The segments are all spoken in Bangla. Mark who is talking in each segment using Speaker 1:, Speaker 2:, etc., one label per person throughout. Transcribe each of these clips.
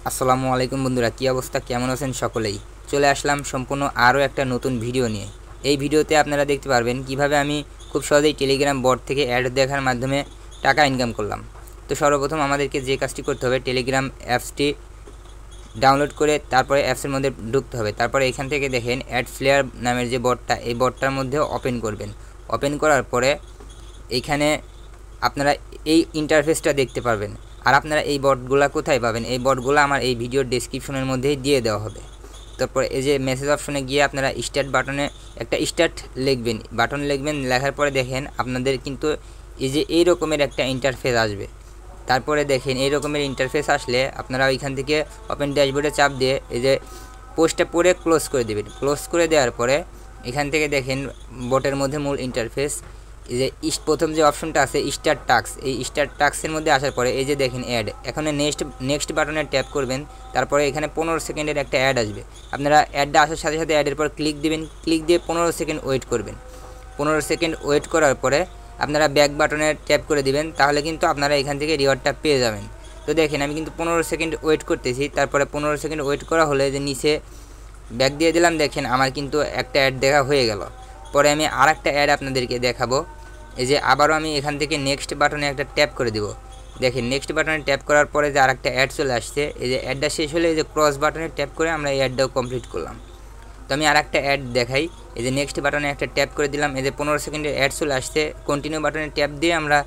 Speaker 1: আসসালামু আলাইকুম বন্ধুরা, কী অবস্থা, কেমন আছেন সকলেই? চলে আসলাম সম্পূর্ণ আরও একটা নতুন ভিডিও নিয়ে। এই ভিডিওতে আপনারা দেখতে পারবেন কিভাবে আমি খুব সহজেই টেলিগ্রাম বট থেকে অ্যাড দেখার মাধ্যমে টাকা ইনকাম করলাম। তো সর্বপ্রথম আমাদেরকে যে কাজটি করতে হবে, টেলিগ্রাম অ্যাপসটি ডাউনলোড করে তারপরে অ্যাপসের মধ্যে ঢুকতে হবে। তারপরে এখান থেকে দেখেন অ্যাড ফ্লেয়ার নামের যে বটটা, এই বটটার মধ্যে ওপেন করবেন। ওপেন করার পরে এইখানে আপনারা এই ইন্টারফেসটা দেখতে পারবেন। আর আপনারা এই বটগুলো কোথায় পাবেন? এই বটগুলো আমার এই ভিডিওর ডেসক্রিপশনের মধ্যেই দিয়ে দেওয়া হবে। তারপর এই যে মেসেজ অপশনে গিয়ে আপনারা স্টার্ট বাটনে একটা স্টার্ট লিখবেন, বাটন লিখবেন। লেখার পরে দেখেন আপনাদের কিন্তু এই যে এই রকমের একটা ইন্টারফেস আসবে। তারপরে দেখেন এই রকমের ইন্টারফেস আসলে আপনারা ওইখান থেকে ওপেন ড্যাশবোর্ডে চাপ দিয়ে এই যে পোস্টটা পরে ক্লোজ করে দেবেন। ক্লোজ করে দেওয়ার পরে এখান থেকে দেখেন বটের মধ্যে মূল ইন্টারফেস, এই যে প্রথম যে অপশনটা আছে স্টার্ট টাস্ক, এই স্টার্ট টাস্কের মধ্যে আসার পরে এই যে দেখেন অ্যাড, এখানে নেক্সট বাটনে ট্যাপ করবেন। তারপরে এখানে 15 সেকেন্ডের একটা অ্যাড আসবে। আপনারা অ্যাডটা আসার সাথে সাথে অ্যাডের পর ক্লিক দিবেন। ক্লিক দিয়ে 15 সেকেন্ড ওয়েট করবেন। 15 সেকেন্ড ওয়েট করার পরে আপনারা ব্যাক বাটনে ট্যাপ করে দিবেন। তাহলে কিন্তু আপনারা এখান থেকে রিওয়ার্ডটা পেয়ে যাবেন। তো দেখেন আমি কিন্তু 15 সেকেন্ড ওয়েট করতেছি। তারপরে 15 সেকেন্ড ওয়েট করা হলে যে নিচে ব্যাক দিয়ে দিলাম, দেখেন আমার কিন্তু একটা অ্যাড দেখা হয়ে গেল। পরে আমি আর একটা অ্যাড আপনাদেরকে দেখাবো। এই যে আবারও আমি এখান থেকে নেক্সট বাটনে একটা ট্যাপ করে দিব। দেখেন নেক্সট বাটনে ট্যাপ করার পরে যে আরেকটা অ্যাড চলে আসছে, এই যে অ্যাডটা শেষ হলে এই যে ক্রস বাটনে ট্যাপ করে আমরা এই অ্যাডটাও কমপ্লিট করলাম। তো আমি আরেকটা অ্যাড দেখাই। এই যে নেক্সট বাটনে একটা ট্যাপ করে দিলাম, এই যে 15 সেকেন্ডের অ্যাড চলে আসছে। কন্টিনিউ বাটনে ট্যাপ দিয়ে আমরা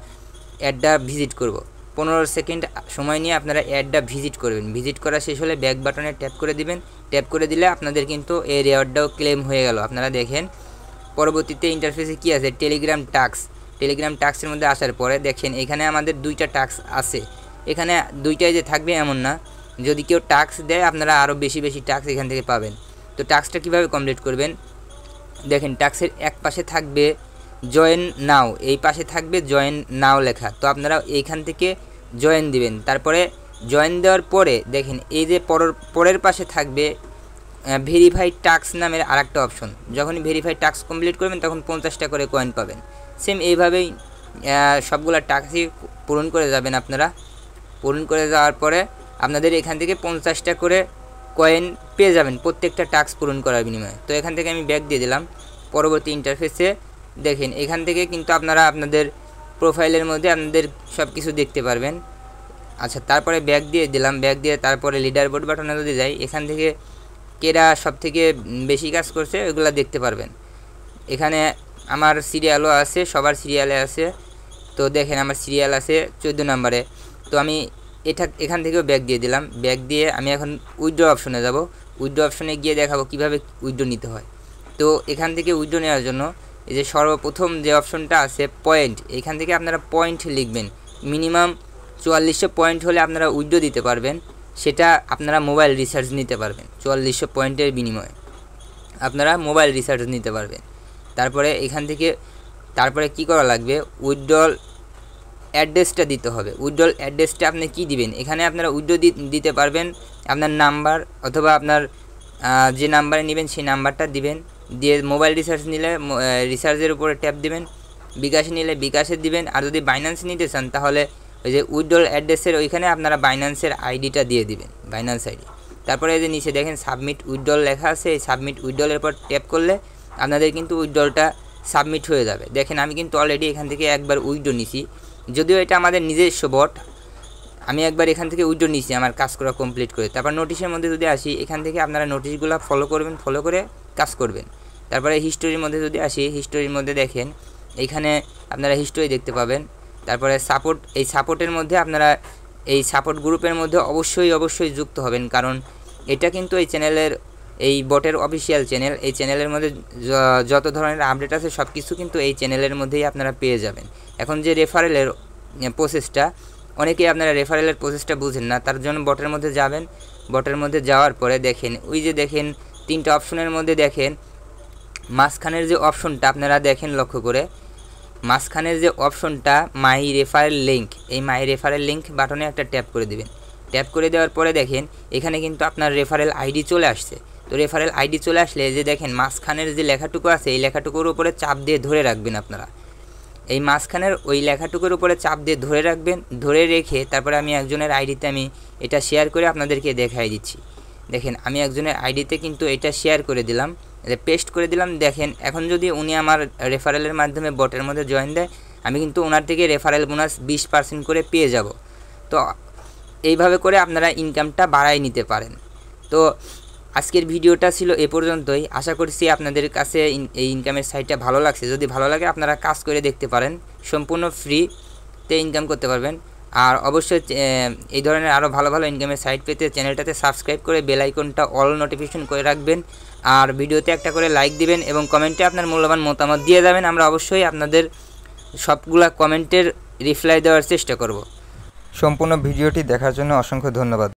Speaker 1: অ্যাডটা ভিজিট করব। 15 সেকেন্ড সময় নিয়ে আপনারা অ্যাডটা ভিজিট করবেন। ভিজিট করা শেষ হলে ব্যাক বাটনে ট্যাপ করে দিবেন। ট্যাপ করে দিলে আপনাদের কিন্তু এই রিওয়ার্ডটাও ক্লেম হয়ে গেল। আপনারা দেখেন পরবর্তীতে ইন্টারফেসে কী আছে, টেলিগ্রাম টাস্ক। টেলিগ্রাম টাস্কের মধ্যে আসার পরে দেখেন এখানে আমাদের দুইটা টাস্ক আছে। এখানে দুইটাই যে থাকবে এমন না, যদি কেউ টাস্ক দেয় আপনারা আরও বেশি টাস্ক এখান থেকে পাবেন। তো টাস্কটা কীভাবে কমপ্লিট করবেন, দেখেন টাস্কের এক পাশে থাকবে জয়েন নাও, এই পাশে থাকবে জয়েন নাও লেখা। তো আপনারা এইখান থেকে জয়েন দিবেন। তারপরে জয়েন দেওয়ার পরে দেখেন এই যে পরের পাশে থাকবে ভেরিফাইড টাস্ক নামের আরেকটা অপশন। যখনই ভেরিফাইড টাস্ক কমপ্লিট করবেন তখন 50টা করে কয়েন পাবেন। সেম এইভাবেই সবগুলো টাস্কই পূরণ করে যাবেন। আপনারা পূরণ করে যাওয়ার পরে আপনাদের এখান থেকে 50টা করে কয়েন পেয়ে যাবেন প্রত্যেকটা টাস্ক পূরণ করার বিনিময়ে। তো এখান থেকে আমি ব্যাক দিয়ে দিলাম। পরবর্তী ইন্টারফেসে দেখেন এখান থেকে কিন্তু আপনারা আপনাদের প্রোফাইলের মধ্যে আপনাদের সব কিছু দেখতে পারবেন। আচ্ছা, তারপরে ব্যাক দিয়ে দিলাম। ব্যাক দিয়ে তারপরে লিডার বোর্ড বাটনে যদি যাই, এখান থেকে কেরা সব থেকে বেশি কাজ করছে ওইগুলো দেখতে পারবেন। এখানে আমার সিরিয়ালও আছে, সবার সিরিয়ালে আছে। তো দেখেন আমার সিরিয়াল আছে 14 নম্বরে। তো আমি এখান থেকেও ব্যাক দিয়ে দিলাম। ব্যাক দিয়ে আমি এখন উইথড্র অপশনে যাব। উইথড্র অপশনে গিয়ে দেখাবো কিভাবে উইথড্র নিতে হয়। তো এখান থেকে উইথড্র নেওয়ার জন্য এই যে সর্বপ্রথম যে অপশনটা আছে পয়েন্ট, এখান থেকে আপনারা পয়েন্ট লিখবেন। মিনিমাম 4400 পয়েন্ট হলে আপনারা উইথড্র দিতে পারবেন। সেটা আপনারা মোবাইল রিচার্জ নিতে পারবেন। 4400 পয়েন্টের বিনিময়ে আপনারা মোবাইল রিচার্জ নিতে পারবেন। তারপরে এখান থেকে তারপরে কি করা লাগবে, উইথড্রল অ্যাড্রেসটা দিতে হবে। উইথড্রল অ্যাড্রেসটা আপনি কি দিবেন, এখানে আপনারা উইথড্র দিতে পারবেন আপনার নাম্বার, অথবা আপনার যে নাম্বারে নেবেন সেই নাম্বারটা দিবেন। দিয়ে মোবাইল রিচার্জ নিলে রিচার্জের উপরে ট্যাপ দিবেন। বিকাশে নিলে বিকাশে দিবেন। আর যদি বাইন্যান্স নিতে চান তাহলে ওই যে উইথড্রল অ্যাড্রেসের ওইখানে আপনারা বাইন্যান্সের আইডিটা দিয়ে দিবেন, বাইন্যান্স আইডি। তারপরে এই যে নিচে দেখেন সাবমিট উইথড্রল লেখা আছে, এই সাবমিট উইথড্রলের পর ট্যাপ করলে আপনাদের কিন্তু উইথড্রলটা সাবমিট হয়ে যাবে। দেখেন আমি কিন্তু অলরেডি এখান থেকে একবার উইথড্র নিছি, যদিও এটা আমাদের নিজস্ব বট। আমি একবার এখান থেকে উইথড্র নিছি আমার কাজ করা কমপ্লিট করে। তারপর নোটিশের মধ্যে যদি আসি, এখান থেকে আপনারা নোটিশগুলো ফলো করবেন, ফলো করে কাজ করবেন। তারপরে হিস্টোরির মধ্যে যদি আসি, হিস্টোরির মধ্যে দেখেন এইখানে আপনারা হিস্টোরি দেখতে পাবেন। তারপরে সাপোর্ট, এই সাপোর্টের মধ্যে আপনারা এই সাপোর্ট গ্রুপের মধ্যে অবশ্যই যুক্ত হবেন, কারণ এটা কিন্তু এই চ্যানেলের, এই বটের অফিসিয়াল চ্যানেল। এই চ্যানেলের মধ্যে যত ধরনের আপডেট আছে সব কিছু কিন্তু এই চ্যানেলের মধ্যেই আপনারা পেয়ে যাবেন। এখন যে রেফারেলের প্রসেসটা, অনেকেই আপনারা রেফারেলের প্রসেসটা বুঝেন না, তার জন্য বটের মধ্যে যাবেন। বটের মধ্যে যাওয়ার পরে দেখেন ওই যে দেখেন 3টা অপশনের মধ্যে দেখেন মাঝখানের যে অপশনটা আপনারা দেখেন লক্ষ্য করে, মাঝখানের যে অপশনটা মাই রেফারেল লিঙ্ক, এই মাই রেফারেল লিঙ্ক বাটনে একটা ট্যাপ করে দেবেন। ট্যাপ করে দেওয়ার পরে দেখেন এখানে কিন্তু আপনার রেফারেল আইডি চলে আসছে। তো রেফারেল আইডি চলে আসলে যে দেখেন মাঝখানের যে লেখাটুকু আছে, এই লেখাটুকুর উপরে চাপ দিয়ে ধরে রাখবেন আপনারা। এই মাঝখানের ওই লেখাটুকুর উপরে চাপ দিয়ে ধরে রাখবেন, ধরে রেখে তারপরে আমি একজনের আইডিতে আমি এটা শেয়ার করে আপনাদেরকে দেখাই দিচ্ছি। দেখেন আমি একজনের আইডিতে কিন্তু এটা শেয়ার করে দিলাম, পেস্ট করে দিলাম। দেখেন এখন যদি উনি আমার রেফারেলের মাধ্যমে বটের মধ্যে জয়েন দেয়, আমি কিন্তু ওনার থেকে রেফারেল বোনাস 20% করে পেয়ে যাব। তো এইভাবে করে আপনারা ইনকামটা বাড়াই নিতে পারেন। তো আজকের ভিডিওটা ছিল এ পর্যন্তই। আশা করছি আপনাদের কাছে এই ইনকামের সাইটটা ভালো লাগছে। যদি ভালো লাগে আপনারা কাজ করে দেখতে পারেন, সম্পূর্ণ ফ্রিতে ইনকাম করতে পারবেন। আর অবশ্যই এই ধরনের আরও ভালো ভালো ইনকামের সাইট পেতে চ্যানেলটাতে সাবস্ক্রাইব করে বেল আইকনটা অল নোটিফিকেশন করে রাখবেন। আর ভিডিওতে একটা করে লাইক দিবেন এবং কমেন্টে আপনার মূল্যবান মতামত দিয়ে যাবেন। আমরা অবশ্যই আপনাদের সবগুলা কমেন্টের রিপ্লাই দেওয়ার চেষ্টা করব। সম্পূর্ণ ভিডিওটি দেখার জন্য অসংখ্য ধন্যবাদ।